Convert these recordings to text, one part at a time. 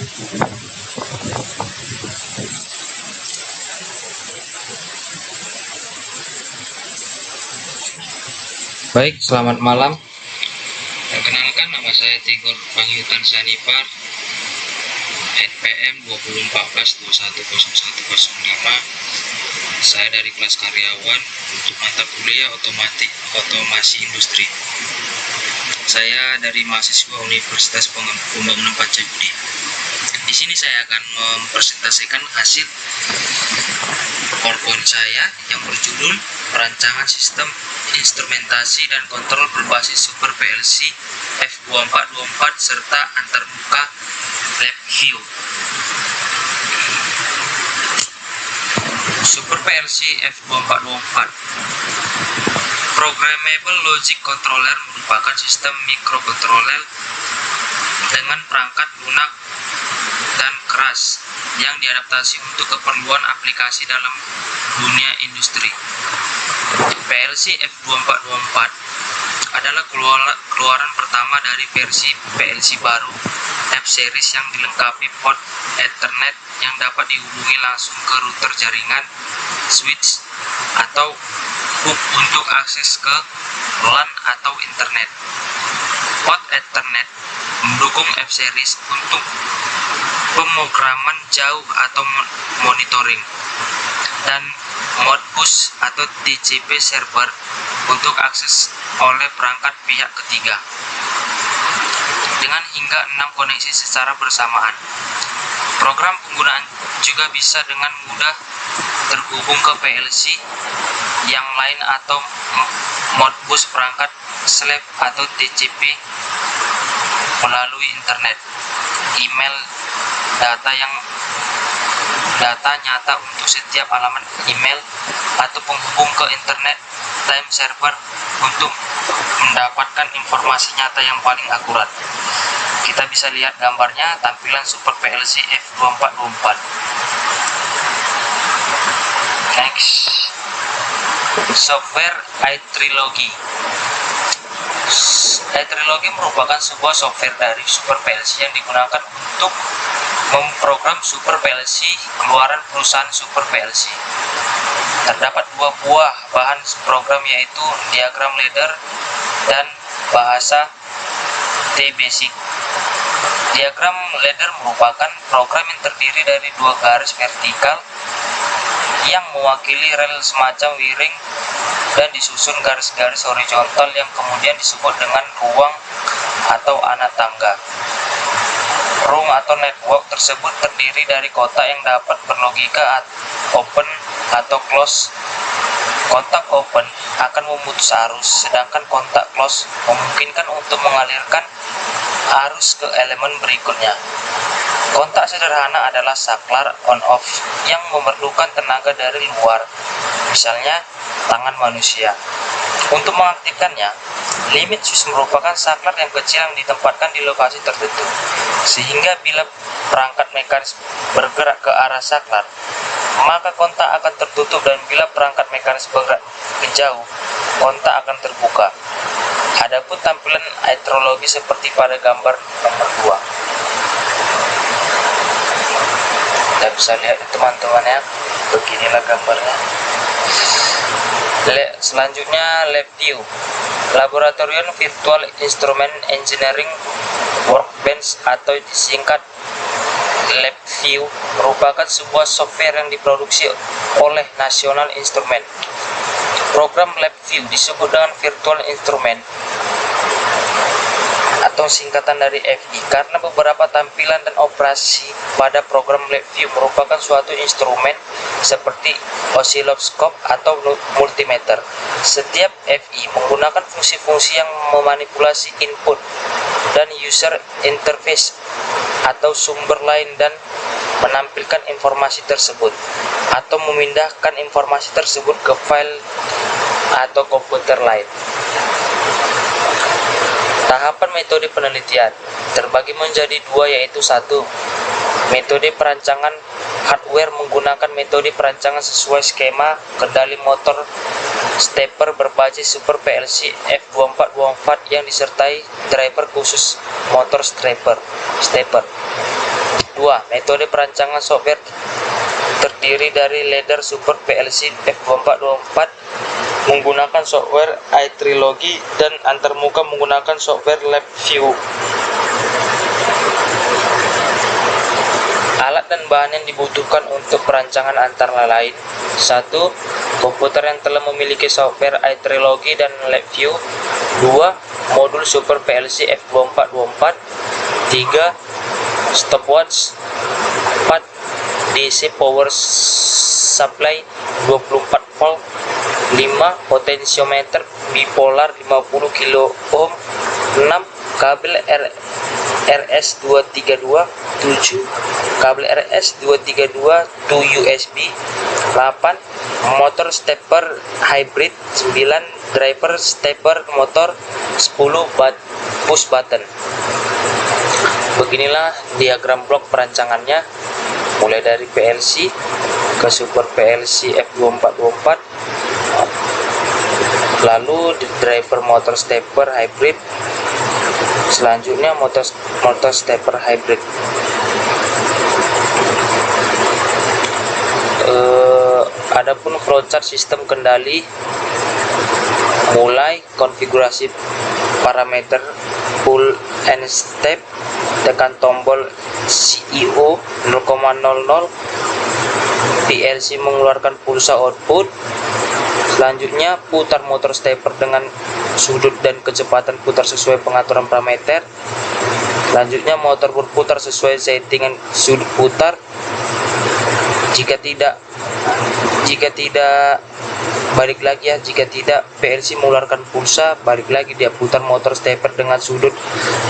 Baik, selamat malam. Perkenalkan, nama saya Tigor Pangyutan Sanipar, NPM 2014-210105. Saya dari kelas karyawan untuk mata kuliah otomasi industri. Saya dari mahasiswa Universitas Pembangunan Pancabudi. Di sini saya akan mempresentasikan hasil PowerPoint saya yang berjudul Perancangan Sistem Instrumentasi dan Kontrol Berbasis Super PLC F2424 serta Antarmuka LabVIEW. Super PLC F2424 Programmable Logic Controller merupakan sistem mikrokontroler dengan perangkat lunak dan keras yang diadaptasi untuk keperluan aplikasi dalam dunia industri. PLC F2424 adalah keluaran pertama dari versi PLC baru F-Series yang dilengkapi port Ethernet yang dapat dihubungi langsung ke router jaringan, switch, atau hub untuk akses ke LAN atau internet. Port Ethernet mendukung F-Series untuk pemrograman jauh atau monitoring, dan Modbus atau TCP server untuk akses oleh perangkat pihak ketiga dengan hingga 6 koneksi secara bersamaan. Program penggunaan juga bisa dengan mudah terhubung ke PLC yang lain atau Modbus perangkat SLAB atau TCP melalui internet, email, data nyata untuk setiap alamat email, atau penghubung ke internet time server untuk mendapatkan informasi nyata yang paling akurat. Kita bisa lihat gambarnya tampilan Super PLC F2424. Next, software iTrilogy. iTrilogy merupakan sebuah software dari Super PLC yang digunakan untuk memprogram Super PLC keluaran perusahaan Super PLC. Terdapat dua buah bahan program, yaitu diagram ladder dan bahasa T-Basic. Diagram ladder merupakan program yang terdiri dari dua garis vertikal yang mewakili rel semacam wiring dan disusun garis-garis horizontal yang kemudian disebut dengan ruang atau anak tangga. Room atau network tersebut terdiri dari kotak yang dapat berlogika open atau close. Kontak open akan memutus arus, sedangkan kontak close memungkinkan untuk mengalirkan arus ke elemen berikutnya. Kontak sederhana adalah saklar on-off yang memerlukan tenaga dari luar, misalnya tangan manusia. Untuk mengaktifkannya, limit switch merupakan saklar yang kecil yang ditempatkan di lokasi tertentu, sehingga bila perangkat mekanis bergerak ke arah saklar, maka kontak akan tertutup, dan bila perangkat mekanis bergerak ke jauh, kontak akan terbuka. Adapun tampilan iTrilogy seperti pada gambar nomor 2. Kita bisa lihat teman-teman ya, beginilah gambarnya. Selanjutnya LabVIEW, Laboratorium Virtual Instrument Engineering Workbench atau disingkat LabVIEW, merupakan sebuah software yang diproduksi oleh National Instrument. Program LabVIEW disebut dengan Virtual Instrument atau singkatan dari FI karena beberapa tampilan dan operasi pada program LabVIEW merupakan suatu instrumen seperti oscilloscope atau multimeter. Setiap FI menggunakan fungsi-fungsi yang memanipulasi input dan user interface atau sumber lain dan menampilkan informasi tersebut atau memindahkan informasi tersebut ke file atau komputer lain. Tahapan metode penelitian terbagi menjadi dua, yaitu 1. Metode perancangan hardware menggunakan metode perancangan sesuai skema kendali motor stepper berbasis Super PLC F2424 yang disertai driver khusus motor stepper. 2. Metode perancangan software terdiri dari ladder super PLC F2424 menggunakan software iTrilogy dan antarmuka menggunakan software LabVIEW. Alat dan bahan yang dibutuhkan untuk perancangan antara lain: 1. Komputer yang telah memiliki software iTrilogy dan LabVIEW. 2. Modul super PLC F2424. 3. Stopwatch. 4. DC power supply 24 volt. 5. Potensiometer bipolar 50 kilo ohm. 6. Kabel RS232. 7. Kabel RS232 to USB. 8. Motor stepper hybrid. 9. Driver stepper motor. 10. Push button. Beginilah diagram blok perancangannya, mulai dari PLC ke super PLC F2424, lalu di driver motor stepper hybrid, selanjutnya motor stepper hybrid. Adapun flowchart sistem kendali, mulai konfigurasi parameter pull and step, tekan tombol CEO 0,00, PLC mengeluarkan pulsa output. Selanjutnya putar motor stepper dengan sudut dan kecepatan putar sesuai pengaturan parameter. Selanjutnya motor berputar sesuai settingan sudut putar. Jika tidak balik lagi ya, jika tidak PLC mengeluarkan pulsa, balik lagi dia putar motor stepper dengan sudut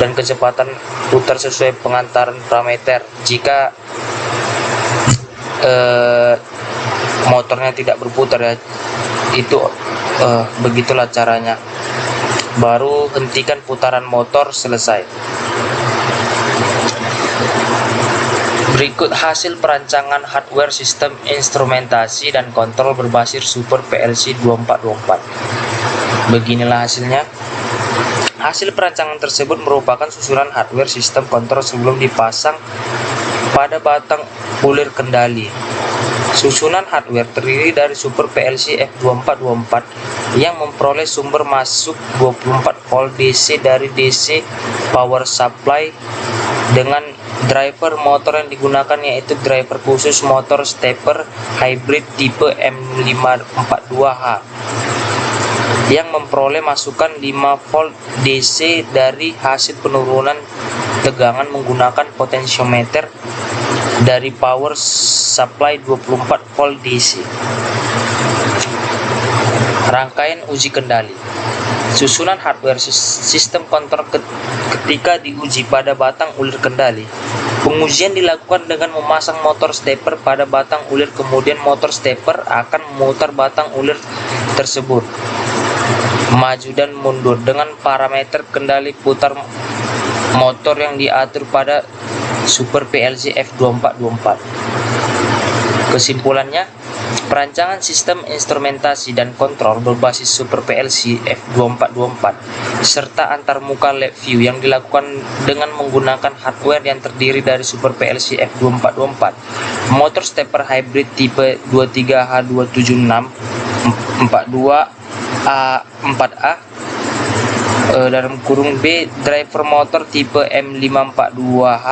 dan kecepatan putar sesuai pengaturan parameter. Jika motornya tidak berputar ya, itu begitulah caranya. Baru hentikan putaran motor, selesai. Berikut hasil perancangan hardware sistem instrumentasi dan kontrol berbasis super PLC 2424. Beginilah hasilnya. Hasil perancangan tersebut merupakan susunan hardware sistem kontrol sebelum dipasang pada batang ulir kendali. Susunan hardware terdiri dari super PLC F2424 yang memperoleh sumber masuk 24 volt DC dari DC power supply dengan driver motor yang digunakan yaitu driver khusus motor stepper hybrid tipe M542H yang memperoleh masukan 5 volt DC dari hasil penurunan tegangan menggunakan potensiometer dari power supply 24 volt DC. Rangkaian uji kendali. Susunan hardware sistem kontrol ketika diuji pada batang ulir kendali. Pengujian dilakukan dengan memasang motor stepper pada batang ulir, kemudian motor stepper akan memutar batang ulir tersebut maju dan mundur dengan parameter kendali putar motor yang diatur pada super PLC F2424. Kesimpulannya, perancangan sistem instrumentasi dan kontrol berbasis super PLC F2424 serta antarmuka LabVIEW yang dilakukan dengan menggunakan hardware yang terdiri dari super PLC F2424, motor stepper hybrid tipe 23H276 42A4A dalam kurung B, driver motor tipe M542H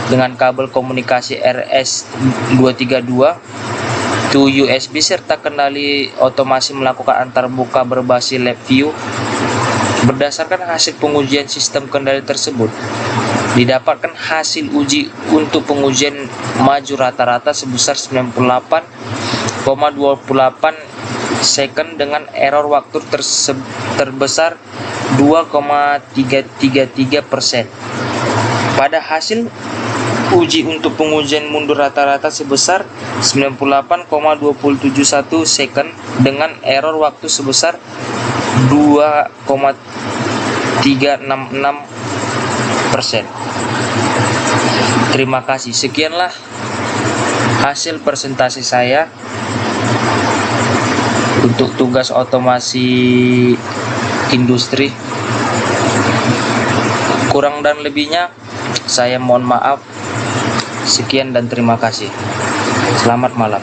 dengan kabel komunikasi RS232 to USB serta kendali otomasi melakukan antarmuka berbasis LabVIEW. Berdasarkan hasil pengujian sistem kendali tersebut, didapatkan hasil uji untuk pengujian maju rata-rata sebesar 98,28 second dengan error waktu terbesar 2,333%. Pada hasil uji untuk pengujian mundur rata-rata sebesar 98,271 second dengan error waktu sebesar 2,366%. Terima kasih. Sekianlah hasil presentasi saya untuk tugas otomasi industri. Kurang dan lebihnya saya mohon maaf. Sekian dan terima kasih. Selamat malam.